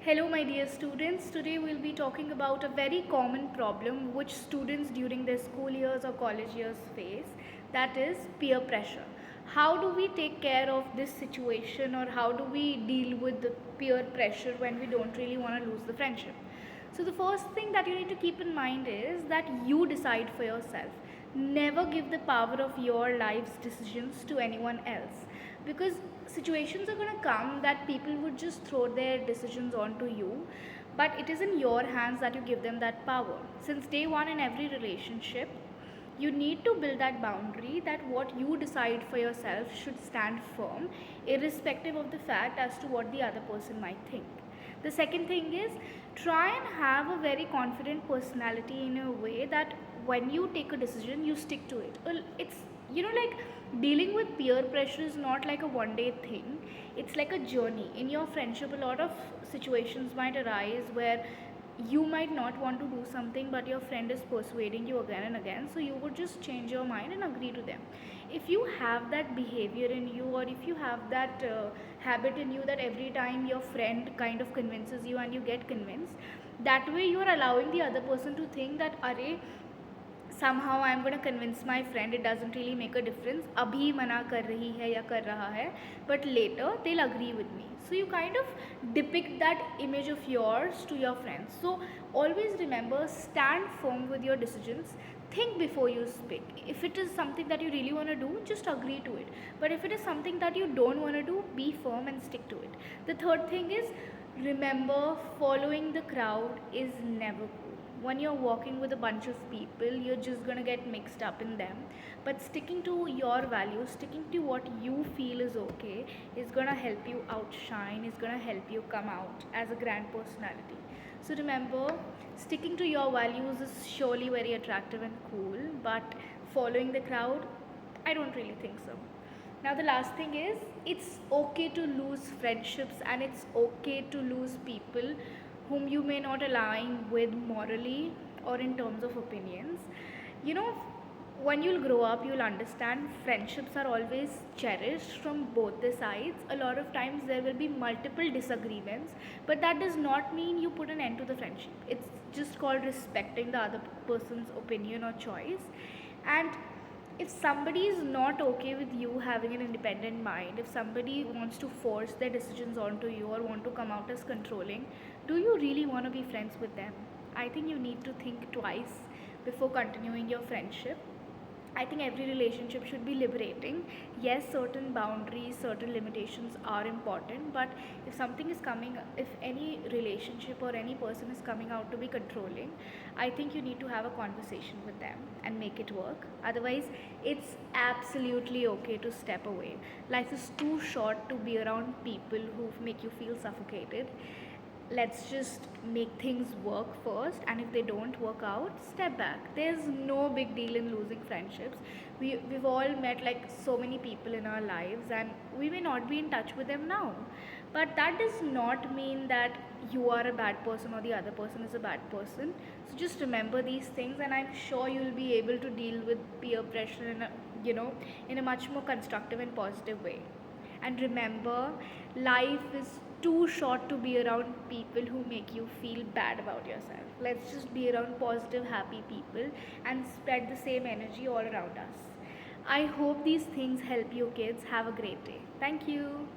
Hello, my dear students. Today we'll be talking about a very common problem which students during their school years or college years face, that is peer pressure. How do we take care of this situation, or how do we deal with the peer pressure when we don't really want to lose the friendship? So, the first thing that you need to keep in mind is that you decide for yourself. Never give the power of your life's decisions to anyone else, because situations are going to come that people would just throw their decisions onto you, but it is in your hands that you give them that power. Since day one in every relationship, you need to build that boundary that what you decide for yourself should stand firm, irrespective of the fact as to what the other person might think. The second thing is, try and have a very confident personality in a way that when you take a decision, you stick to it. Well, it's, like dealing with peer pressure is not like a one day thing, it's like a journey. In your friendship, a lot of situations might arise where you might not want to do something, but your friend is persuading you again and again, so you would just change your mind and agree to them. If you have that behavior in you, or if you have that habit in you that every time your friend kind of convinces you and you get convinced, that way you are allowing the other person to think that, array, somehow I'm going to convince my friend, it doesn't really make a difference, abhi mana kar rahi hai ya kar raha hai, but later they'll agree with me. So you kind of depict that image of yours to your friends. So always remember, stand firm with your decisions. Think before you speak. If it is something that you really want to do, just agree to it. But if it is something that you don't want to do, be firm and stick to it. The third thing is, remember, following the crowd is never cool. When you're walking with a bunch of people, you're just going to get mixed up in them. But sticking to your values, sticking to what you feel is okay, is going to help you outshine, is going to help you come out as a grand personality. So remember, sticking to your values is surely very attractive and cool, but following the crowd, I don't really think so. Now, the last thing is, it's okay to lose friendships, and it's okay to lose people whom you may not align with morally or in terms of opinions. You know, when you'll grow up, you'll understand friendships are always cherished from both the sides. A lot of times there will be multiple disagreements, but that does not mean you put an end to the friendship. It's just called respecting the other person's opinion or choice. And if somebody is not okay with you having an independent mind, if somebody wants to force their decisions onto you or want to come out as controlling, do you really want to be friends with them? I think you need to think twice before continuing your friendship. I think every relationship should be liberating. Yes, certain boundaries, certain limitations are important, but if something is coming, if any relationship or any person is coming out to be controlling, I think you need to have a conversation with them and make it work. Otherwise, it's absolutely okay to step away. Life is too short to be around people who make you feel suffocated. Let's just make things work first, and if they don't work out, step back. There's no big deal in losing friendships. We've all met like so many people in our lives, and we may not be in touch with them now, but that does not mean that you are a bad person or the other person is a bad person. So just remember these things, and I'm sure you'll be able to deal with peer pressure in a much more constructive and positive way. And remember, life is too short to be around people who make you feel bad about yourself. Let's just be around positive, happy people and spread the same energy all around us. I hope these things help you kids. Have a great day. Thank you.